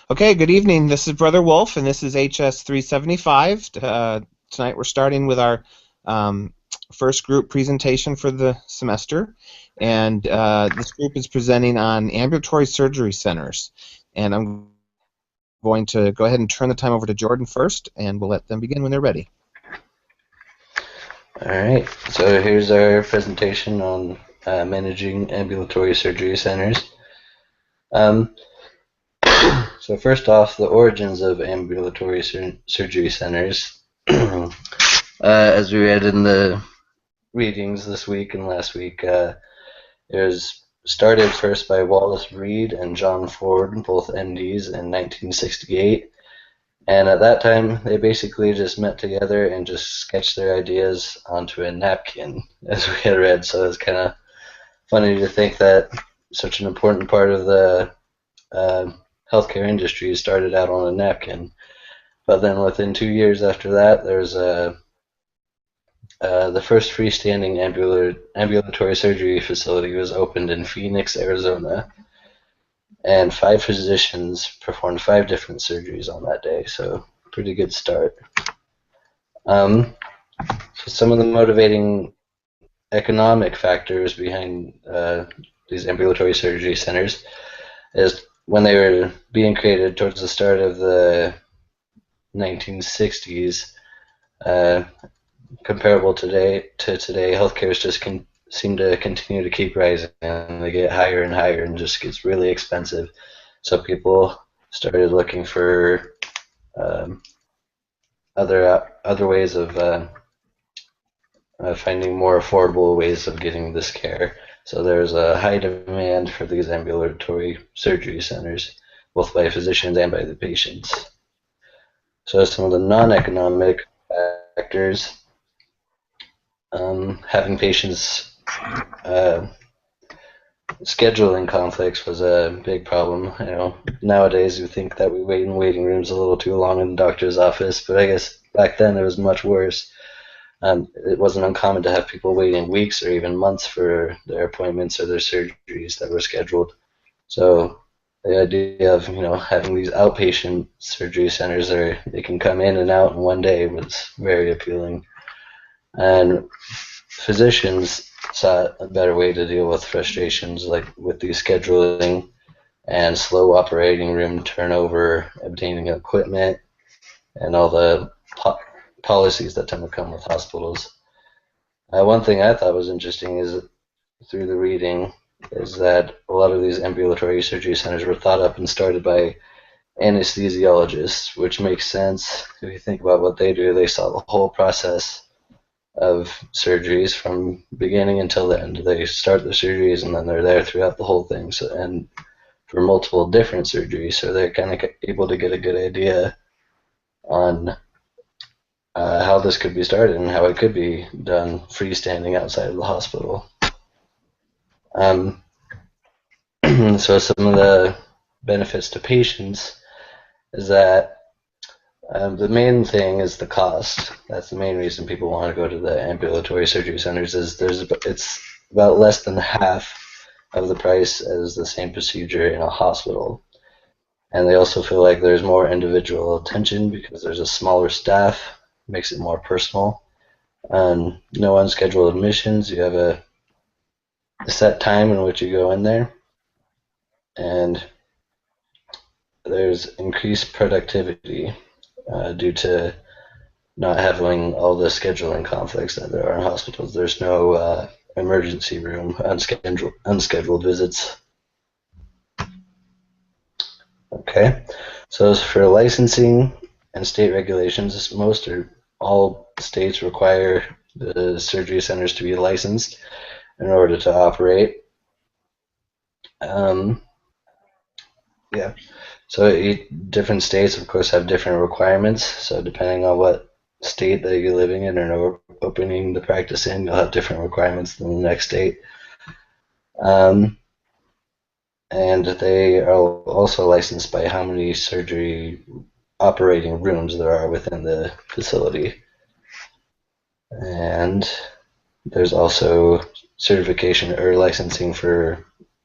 Okay, good evening. This is Brother Wolf, and this is HS 375. Tonight we're starting with our um, first group presentation for the semester, and this group is presenting on ambulatory surgery centers. And I'm going to go ahead and turn the time over to Jordan first, and we'll let them begin when they're ready. All right, so here's our presentation on managing ambulatory surgery centers. So first off, the origins of ambulatory surgery centers. As we read in the readings this week and last week, it was started first by Wallace Reed and John Ford, both MDs, in 1968. And at that time, they basically just met together and just sketched their ideas onto a napkin, as we had read. So it's kind of funny to think that such an important part of the healthcare industry started out on a napkin. But then within 2 years after that, there's the first freestanding ambulatory surgery facility was opened in Phoenix, Arizona. And 5 physicians performed 5 different surgeries on that day, so pretty good start. So some of the motivating economic factors behind these ambulatory surgery centers is when they were being created towards the start of the 1960s, comparable to today, healthcare is just seem to continue to keep rising, and they get higher and higher and just gets really expensive. So people started looking for other ways of finding more affordable ways of getting this care. So there's a high demand for these ambulatory surgery centers, both by physicians and by the patients. So some of the non-economic factors, having patients scheduling conflicts was a big problem. Nowadays we think that we wait in waiting rooms a little too long in the doctor's office, but I guess back then it was much worse. It wasn't uncommon to have people waiting weeks or even months for their appointments or their surgeries that were scheduled. So the idea of having these outpatient surgery centers where they can come in and out in one day was very appealing. And physicians saw a better way to deal with frustrations like with the scheduling and slow operating room turnover, obtaining equipment, and all the policies that tend to come with hospitals. One thing I thought was interesting is through the reading is that a lot of these ambulatory surgery centers were thought up and started by anesthesiologists, which makes sense if you think about what they do. They saw the whole process of surgeries from beginning until the end. They start the surgeries and then they're there throughout the whole thing. So, and for multiple different surgeries, so they're kind of able to get a good idea on how this could be started and how it could be done freestanding outside of the hospital. So some of the benefits to patients is that the main thing is the cost. That's the main reason people want to go to the ambulatory surgery centers. It's about less than half of the price as the same procedure in a hospital. And they also feel like there's more individual attention because there's a smaller staff, makes it more personal. And no unscheduled admissions. You have a set time in which you go in there. And there's increased productivity due to not having all the scheduling conflicts that there are in hospitals. There's no emergency room, unscheduled visits. Okay, so as for licensing and state regulations, most or all states require the surgery centers to be licensed in order to operate. Yeah, so different states, of course, have different requirements. So depending on what state that you're living in or opening the practice in, you'll have different requirements than the next state. And they are also licensed by how many surgery operating rooms there are within the facility. And there's also certification or licensing for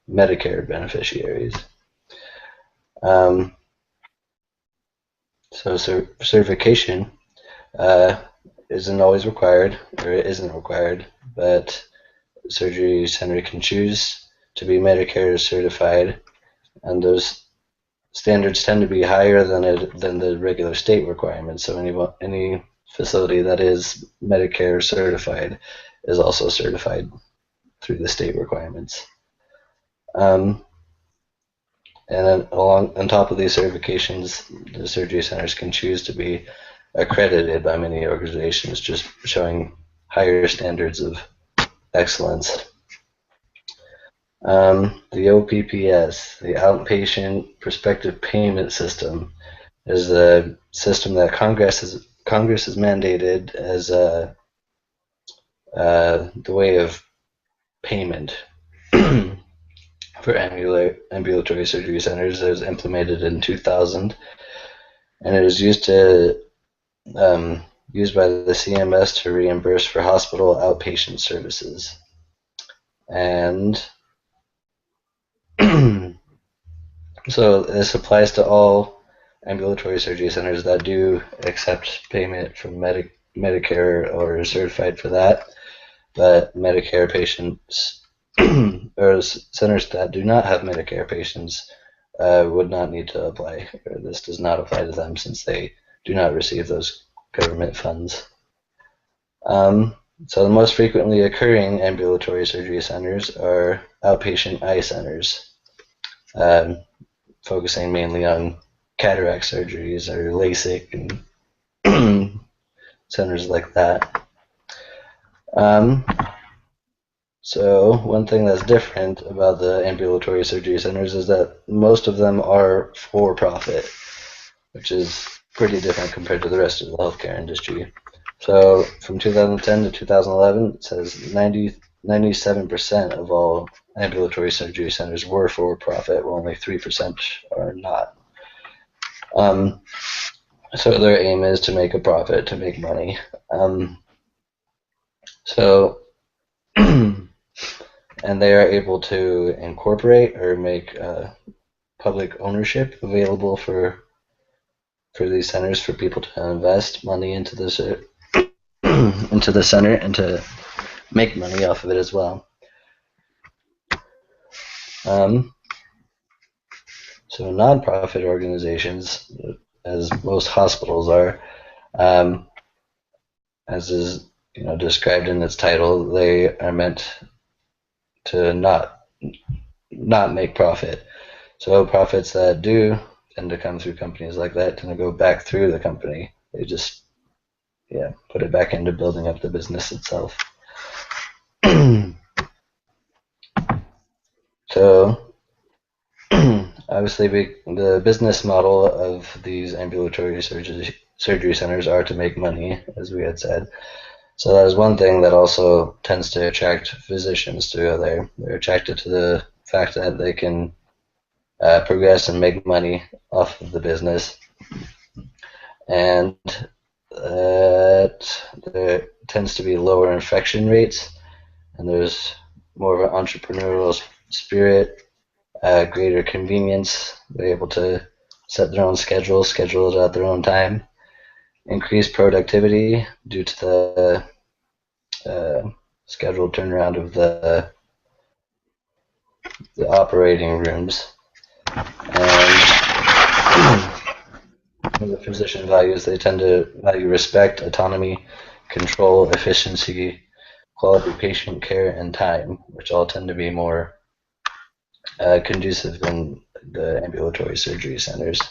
Medicare beneficiaries. So certification isn't always required, or it isn't required, but surgery center can choose to be Medicare certified, and those standards tend to be higher than the regular state requirements. So any facility that is Medicare certified is also certified through the state requirements. And then on top of these certifications, the surgery centers can choose to be accredited by many organizations, just showing higher standards of excellence. The OPPS, the Outpatient Prospective Payment System, is a system that Congress has mandated as the way of payment for ambulatory surgery centers. It was implemented in 2000, and it is used by the CMS to reimburse for hospital outpatient services. And so this applies to all ambulatory surgery centers that do accept payment from Medicare or are certified for that, but Medicare patients or centers that do not have Medicare patients would not need to apply, or this does not apply to them since they do not receive those government funds. So the most frequently occurring ambulatory surgery centers are outpatient eye centers, focusing mainly on cataract surgeries or LASIK and centers like that. So one thing that's different about the ambulatory surgery centers is that most of them are for profit, which is pretty different compared to the rest of the healthcare industry. So from 2010 to 2011, it says 97% of all ambulatory surgery centers were for profit, while only 3% are not. So their aim is to make a profit, to make money. And they are able to incorporate or make public ownership available for these centers for people to invest money into the center and to make money off of it as well. So nonprofit organizations, as most hospitals are, as is described in its title, they are meant to not make profit. So profits that do tend to come through companies like that tend to go back through the company. They just put it back into building up the business itself. So obviously the business model of these ambulatory surgery centers are to make money, as we had said. So that is one thing that also tends to attract physicians to go there. They're attracted to the fact that they can progress and make money off of the business, and that there tends to be lower infection rates, and there's more of an entrepreneurial spirit, greater convenience. They're able to set their own schedule it at their own time, increased productivity due to the scheduled turnaround of the operating rooms, and the physician values, they tend to value respect, autonomy, control, efficiency, quality patient care, and time, which all tend to be more conducive in the ambulatory surgery centers.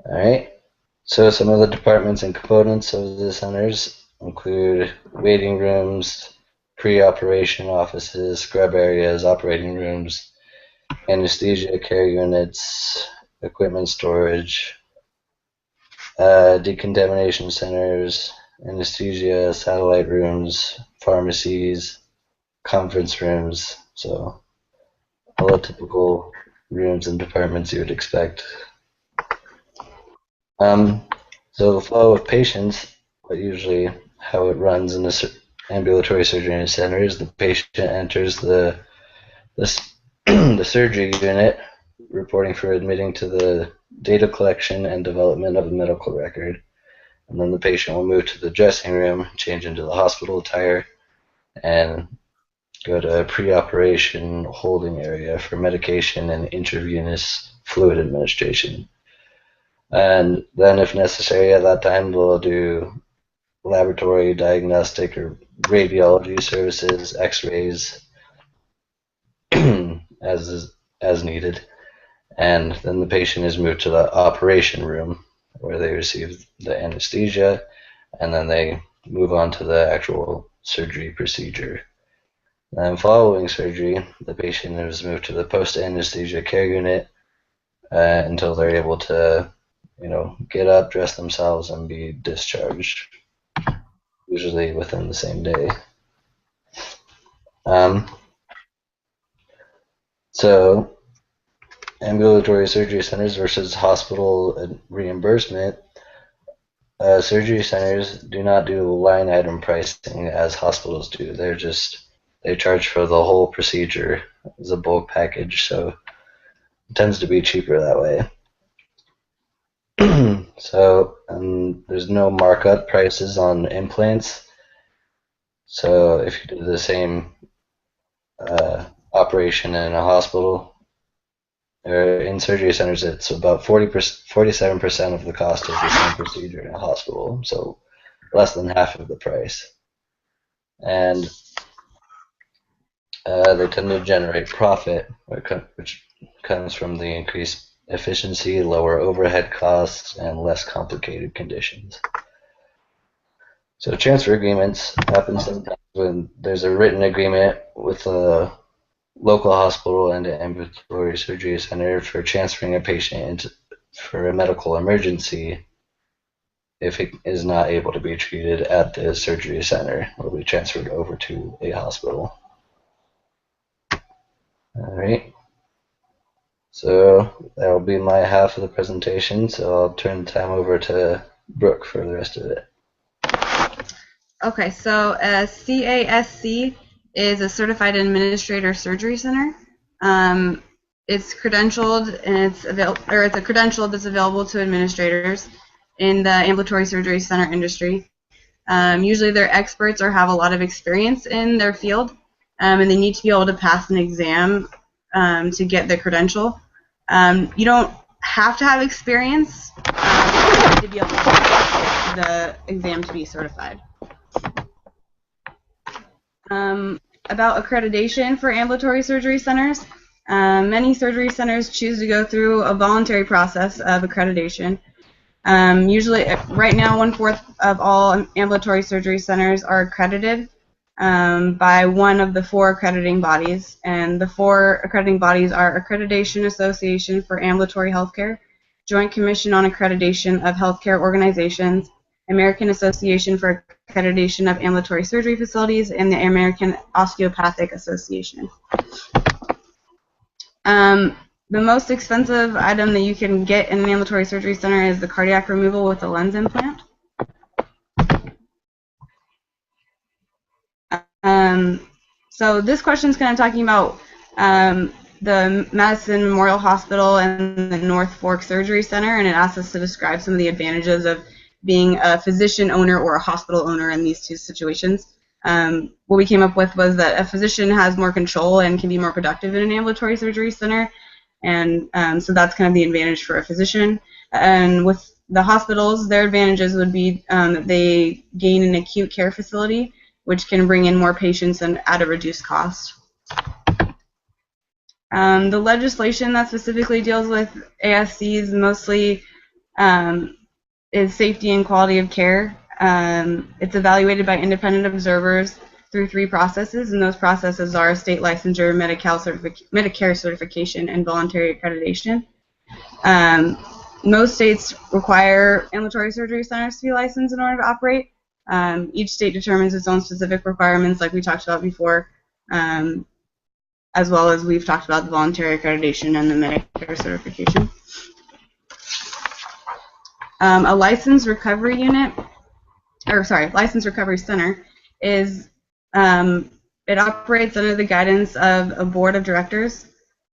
Alright, so some of the departments and components of the centers include waiting rooms, pre-operation offices, scrub areas, operating rooms, anesthesia care units, equipment storage, decontamination centers, anesthesia, satellite rooms, pharmacies, conference rooms, so all the typical rooms and departments you would expect. So the flow of patients, but usually how it runs in the ambulatory surgery center is the patient enters the surgery unit, reporting for admitting to the data collection and development of a medical record. And then the patient will move to the dressing room, change into the hospital attire, and go to a pre-operation holding area for medication and intravenous fluid administration. And then, if necessary, at that time, they'll do laboratory, diagnostic, or radiology services, X-rays, as needed. And then the patient is moved to the operation room where they receive the anesthesia, and then they move on to the actual surgery procedure. And following surgery, the patient is moved to the post-anesthesia care unit until they're able to, get up, dress themselves, and be discharged, usually within the same day. So, ambulatory surgery centers versus hospital reimbursement. Surgery centers do not do line item pricing as hospitals do. They charge for the whole procedure as a bulk package, so it tends to be cheaper that way. So there's no markup prices on implants. So if you do the same operation in a hospital or in surgery centers, it's about 47% of the cost of the same procedure in a hospital, so less than half of the price. And they tend to generate profit, which comes from the increased efficiency, lower overhead costs, and less complicated conditions. So transfer agreements happen sometimes when there's a written agreement with a local hospital and an ambulatory surgery center for transferring a patient for a medical emergency. If it is not able to be treated at the surgery center, will be transferred over to a hospital. All right. So that'll be my half of the presentation, so I'll turn the time over to Brooke for the rest of it. Okay, so CASC is a Certified Administrator Surgery Center. It's credentialed, and it's a credential that's available to administrators in the ambulatory surgery center industry. Usually they're experts or have a lot of experience in their field, and they need to be able to pass an exam to get the credential. You don't have to have experience to be able to get the exam to be certified. About accreditation for ambulatory surgery centers. Many surgery centers choose to go through a voluntary process of accreditation. Usually, right now, 1/4 of all ambulatory surgery centers are accredited by one of the 4 accrediting bodies, and the 4 accrediting bodies are Accreditation Association for Ambulatory Healthcare, Joint Commission on Accreditation of Healthcare Organizations, American Association for Accreditation of Ambulatory Surgery Facilities, and the American Osteopathic Association. The most expensive item that you can get in an ambulatory surgery center is the cardiac removal with a lens implant. So this question is kind of talking about the Madison Memorial Hospital and the North Fork Surgery Center, and it asks us to describe some of the advantages of being a physician owner or a hospital owner in these two situations. What we came up with was that a physician has more control and can be more productive in an ambulatory surgery center, and so that's kind of the advantage for a physician. And with the hospitals, their advantages would be that they gain an acute care facility, which can bring in more patients and at a reduced cost. The legislation that specifically deals with ASCs mostly is safety and quality of care. It's evaluated by independent observers through 3 processes, and those processes are state licensure, Medicare certification, and voluntary accreditation. Most states require ambulatory surgery centers to be licensed in order to operate. Each state determines its own specific requirements, like we talked about before, as well as we've talked about the voluntary accreditation and the Medicare certification. A licensed recovery center is, it operates under the guidance of a board of directors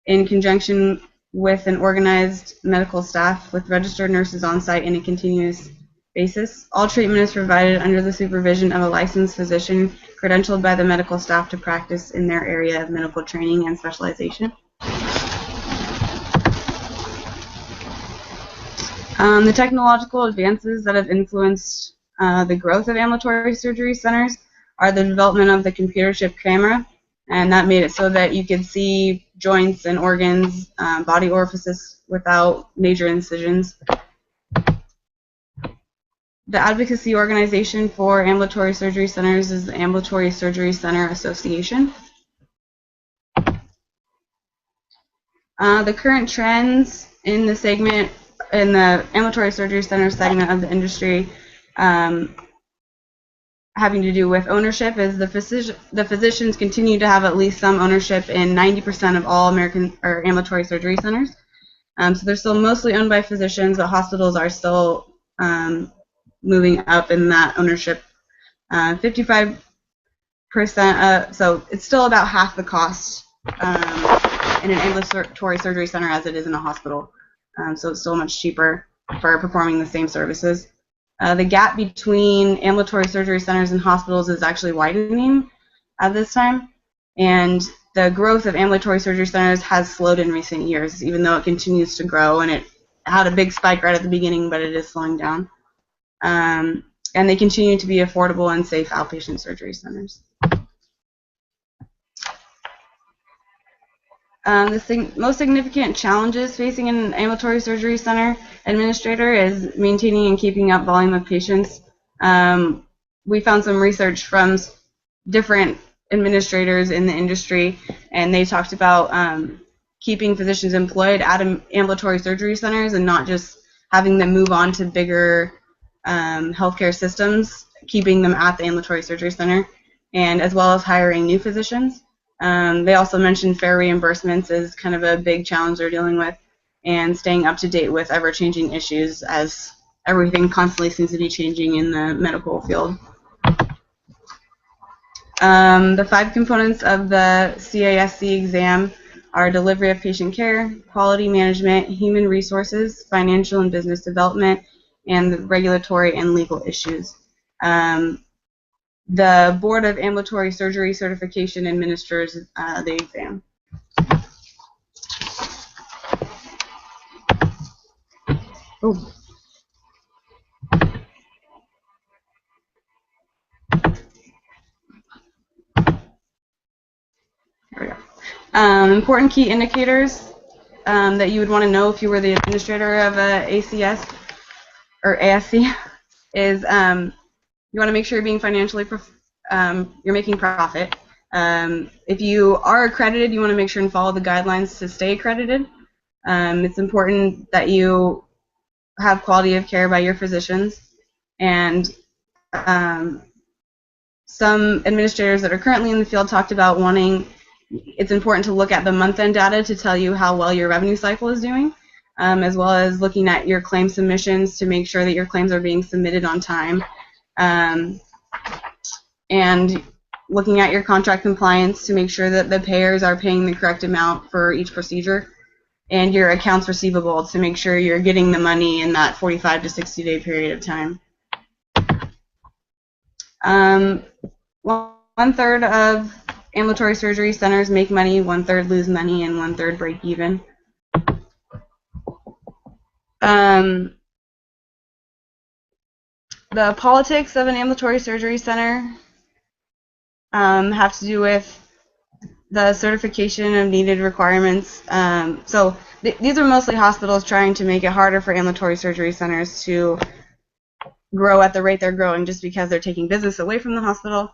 in conjunction with an organized medical staff with registered nurses on site in a continuous basis. All treatment is provided under the supervision of a licensed physician credentialed by the medical staff to practice in their area of medical training and specialization. The technological advances that have influenced the growth of ambulatory surgery centers are the development of the computer chip camera, and that made it so that you could see joints and organs, body orifices without major incisions. The advocacy organization for ambulatory surgery centers is the Ambulatory Surgery Center Association. The current trends in the segment, in the ambulatory surgery center segment of the industry, having to do with ownership, is the physicians continue to have at least some ownership in 90% of all American or ambulatory surgery centers. So they're still mostly owned by physicians, but hospitals are still moving up in that ownership. 55%, so it's still about half the cost in an ambulatory surgery center as it is in a hospital. So it's still much cheaper for performing the same services. The gap between ambulatory surgery centers and hospitals is actually widening at this time, and the growth of ambulatory surgery centers has slowed in recent years, even though it continues to grow, and it had a big spike right at the beginning, but it is slowing down. And they continue to be affordable and safe outpatient surgery centers. The most significant challenges facing an ambulatory surgery center administrator is maintaining and keeping up volume of patients. We found some research from different administrators in the industry, and they talked about keeping physicians employed at ambulatory surgery centers and not just having them move on to bigger healthcare systems, keeping them at the ambulatory surgery center, and as well as hiring new physicians. They also mentioned fair reimbursements is kind of a big challenge they're dealing with, and staying up to date with ever-changing issues, as everything constantly seems to be changing in the medical field. The 5 components of the CASC exam are delivery of patient care, quality management, human resources, financial and business development, and the regulatory and legal issues. The Board of Ambulatory Surgery Certification administers the exam. Oh. There we go. Important key indicators that you would want to know if you were the administrator of a ACS or ASC is you want to make sure you're being financially, you're making profit. If you are accredited, you want to make sure and follow the guidelines to stay accredited. It's important that you have quality of care by your physicians, and some administrators that are currently in the field talked about it's important to look at the month-end data to tell you how well your revenue cycle is doing, as well as looking at your claim submissions to make sure that your claims are being submitted on time, and looking at your contract compliance to make sure that the payers are paying the correct amount for each procedure, and your accounts receivable to make sure you're getting the money in that 45 to 60-day period of time. 1/3 of ambulatory surgery centers make money, 1/3 lose money, and 1/3 break even. The politics of an ambulatory surgery center have to do with the certification of needed requirements. So these are mostly hospitals trying to make it harder for ambulatory surgery centers to grow at the rate they're growing, just because they're taking business away from the hospital.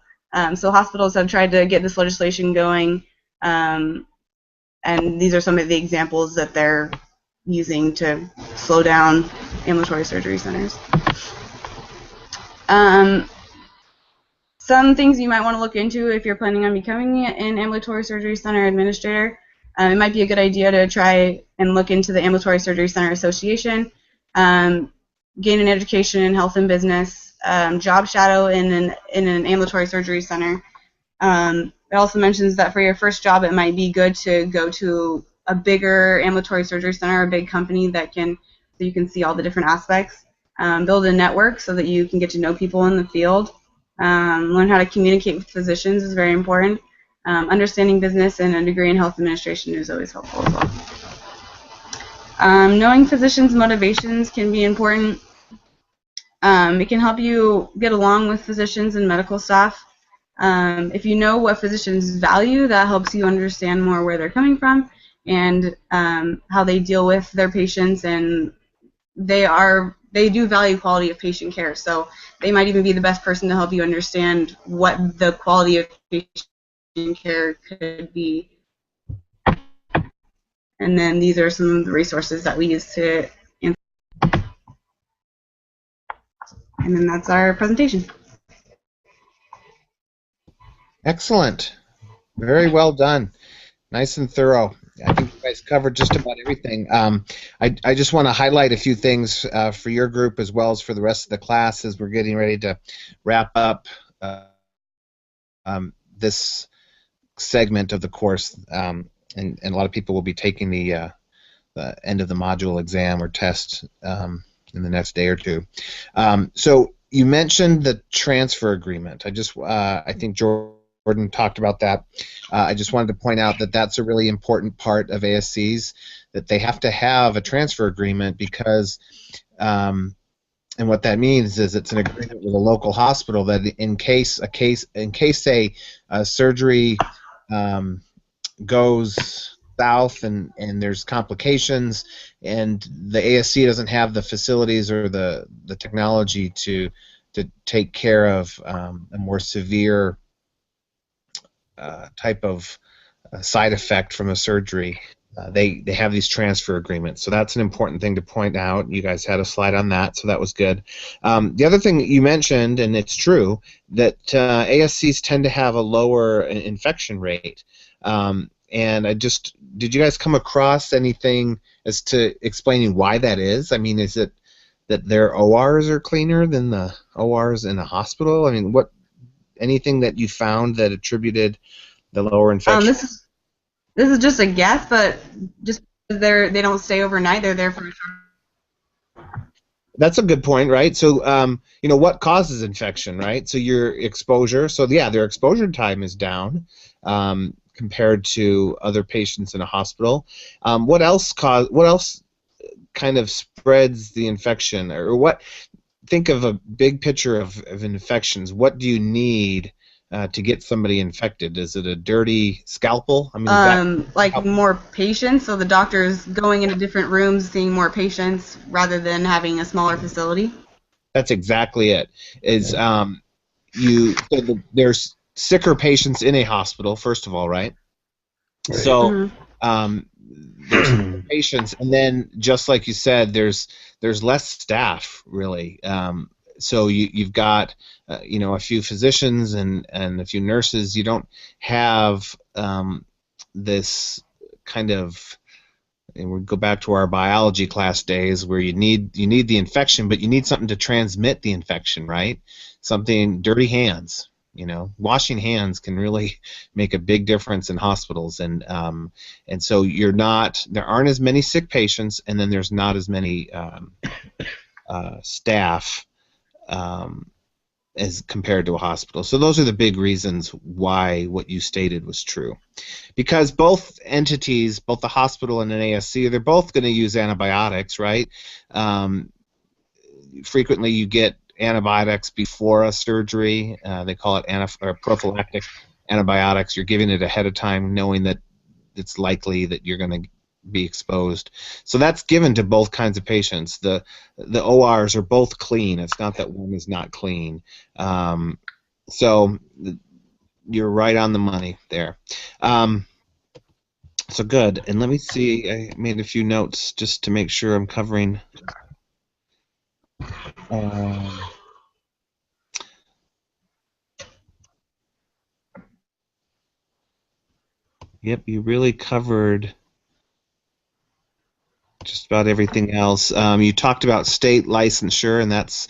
So hospitals have tried to get this legislation going, and these are some of the examples that they're using to slow down ambulatory surgery centers. Some things you might want to look into if you're planning on becoming an ambulatory surgery center administrator. It might be a good idea to try and look into the Ambulatory Surgery Center Association, gain an education in health and business, job shadow in an ambulatory surgery center. It also mentions that for your first job, it might be good to go to a bigger ambulatory surgery center, a big company that can, so you can see all the different aspects. Build a network so that you can get to know people in the field. Learn how to communicate with physicians is very important. Understanding business and a degree in health administration is always helpful as well. Knowing physicians' motivations can be important. It can help you get along with physicians and medical staff. If you know what physicians value, that helps you understand more where they're coming from and how they deal with their patients, and they do value quality of patient care. So they might even be the best person to help you understand what the quality of patient care could be. And then these are some of the resources that we use to answer. And then that's our presentation. Excellent. Very well done. Nice and thorough. I think you guys covered just about everything. I just want to highlight a few things for your group as well as for the rest of the class as we're getting ready to wrap up this segment of the course. And a lot of people will be taking the end of the module exam or test in the next day or two. So you mentioned the transfer agreement. I think Jordan talked about that. I just wanted to point out that that's a really important part of ASCs, that they have to have a transfer agreement because, and what that means is it's an agreement with a local hospital that in case a surgery goes south and there's complications and the ASC doesn't have the facilities or the technology to take care of a more severe type of side effect from a surgery, they have these transfer agreements. So that's an important thing to point out. You guys had a slide on that, so that was good. The other thing that you mentioned, and it's true, that ASCs tend to have a lower infection rate. And did you guys come across anything as to explaining why that is? I mean, is it that their ORs are cleaner than the ORs in a hospital? I mean, anything that you found that attributed the lower infection? This is just a guess, but just because they don't stay overnight, they're there for a short. That's a good point, right? So, what causes infection, right? So your exposure. So yeah, their exposure time is down compared to other patients in a hospital. What else kind of spreads the infection, or what? Think of a big picture of infections. What do you need to get somebody infected? Is it a dirty scalpel? I mean, like more patients, so the doctor's going into different rooms, seeing more patients rather than having a smaller facility. That's exactly it. There's sicker patients in a hospital, first of all, right? So there's patients, and then just like you said, there's less staff really. So you've got a few physicians and a few nurses. You don't have this kind of, and we go back to our biology class days where you need the infection, but you need something to transmit the infection, right? Dirty hands. Washing hands can really make a big difference in hospitals, and so there aren't as many sick patients, and then there's not as many staff as compared to a hospital. So those are the big reasons why what you stated was true. Because both entities, both the hospital and an ASC, they're both going to use antibiotics, right? Frequently you get antibiotics before a surgery. They call it prophylactic antibiotics. You're giving it ahead of time knowing that it's likely that you're going to be exposed. So that's given to both kinds of patients. The ORs are both clean. It's not that one is not clean. So you're right on the money there. So good. And let me see. I made a few notes just to make sure I'm covering. Yep, you really covered just about everything else. You talked about state licensure, and that's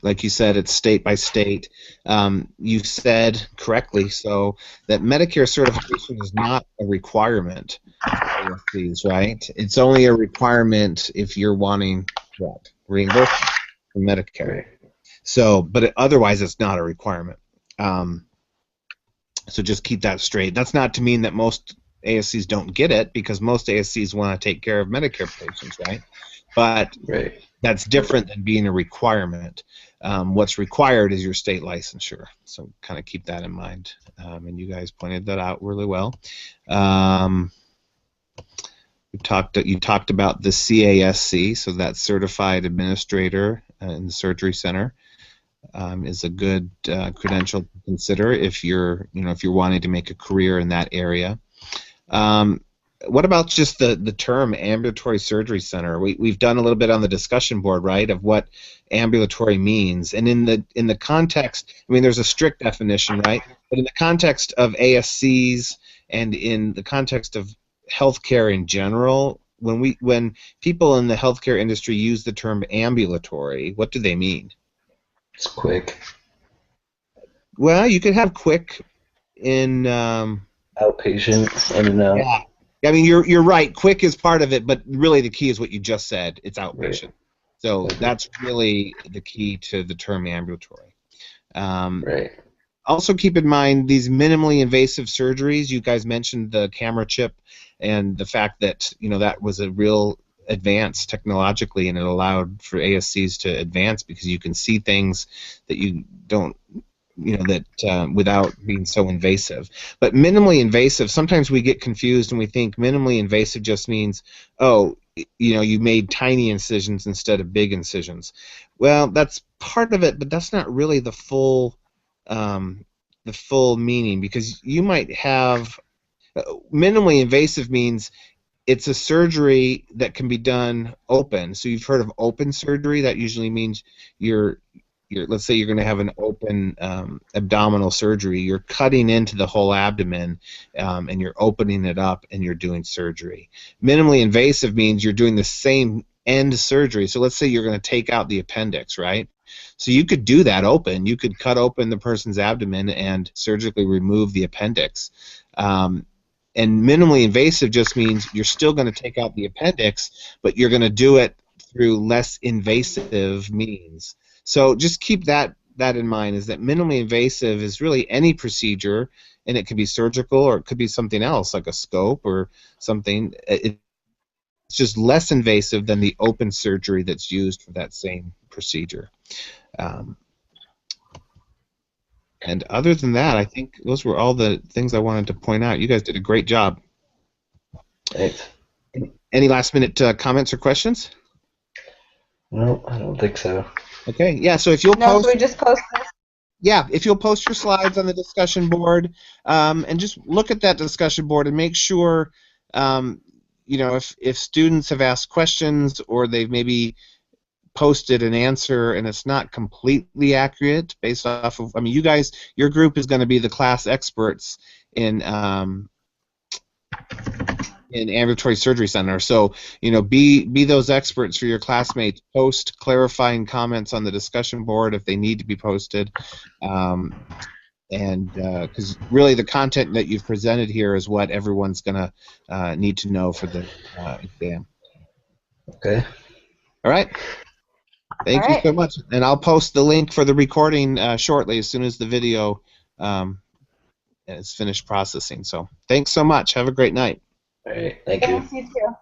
like you said, it's state by state. You said correctly, so that Medicare certification is not a requirement for ASCs, right? It's only a requirement if you're wanting what? Reimbursement from Medicare. Right. So, but otherwise, it's not a requirement. So just keep that straight. That's not to mean that most ASCs don't get it, because most ASCs want to take care of Medicare patients, right? But Right. that's different than being a requirement. What's required is your state licensure. So kind of keep that in mind. And you guys pointed that out really well. You talked about the CASC, so that Certified Administrator in the Surgery Center. Is a good credential to consider if you're wanting to make a career in that area. What about just the term ambulatory surgery center? We've done a little bit on the discussion board, right, of what ambulatory means, and in the context, I mean, there's a strict definition, right? But in the context of ASCs and in the context of healthcare in general, when people in the healthcare industry use the term ambulatory, what do they mean? It's quick. Well, you could have quick in Outpatient, in and out. yeah. I mean, you're right. Quick is part of it, but really the key is what you just said. It's outpatient. Right. So that's really the key to the term ambulatory. Right. Also keep in mind these minimally invasive surgeries. You guys mentioned the camera chip and the fact that that was a real advance technologically, and it allowed for ASCs to advance because you can see things that you don't, without being so invasive. But minimally invasive, sometimes we get confused and we think minimally invasive just means, oh, you made tiny incisions instead of big incisions. Well, that's part of it, but that's not really the full meaning, because you might have minimally invasive means it's a surgery that can be done open. So you've heard of open surgery. That usually means let's say you're going to have an open abdominal surgery. You're cutting into the whole abdomen, and you're opening it up, and you're doing surgery. Minimally invasive means you're doing the same end surgery. So let's say you're going to take out the appendix, right? So you could do that open. You could cut open the person's abdomen and surgically remove the appendix. And minimally invasive just means you're still going to take out the appendix, but you're going to do it through less invasive means. So just keep that in mind, is that minimally invasive is really any procedure, and it could be surgical or it could be something else like a scope or something. It's just less invasive than the open surgery that's used for that same procedure. And other than that, I think those were all the things I wanted to point out. You guys did a great job. Thanks. Any last-minute comments or questions? No, I don't think so. Okay, yeah, so if you'll No, so we just post this. Yeah, if you'll post your slides on the discussion board, and just look at that discussion board and make sure, if students have asked questions or they've maybe posted an answer and it's not completely accurate based off of, you guys, your group is going to be the class experts in ambulatory surgery center, so be those experts for your classmates. Post clarifying comments on the discussion board if they need to be posted, and because really the content that you've presented here is what everyone's going to need to know for the exam. Okay. All right. Thank you so much, and I'll post the link for the recording shortly as soon as the video is finished processing. So thanks so much. Have a great night. All right. Thank you. Thanks, you too.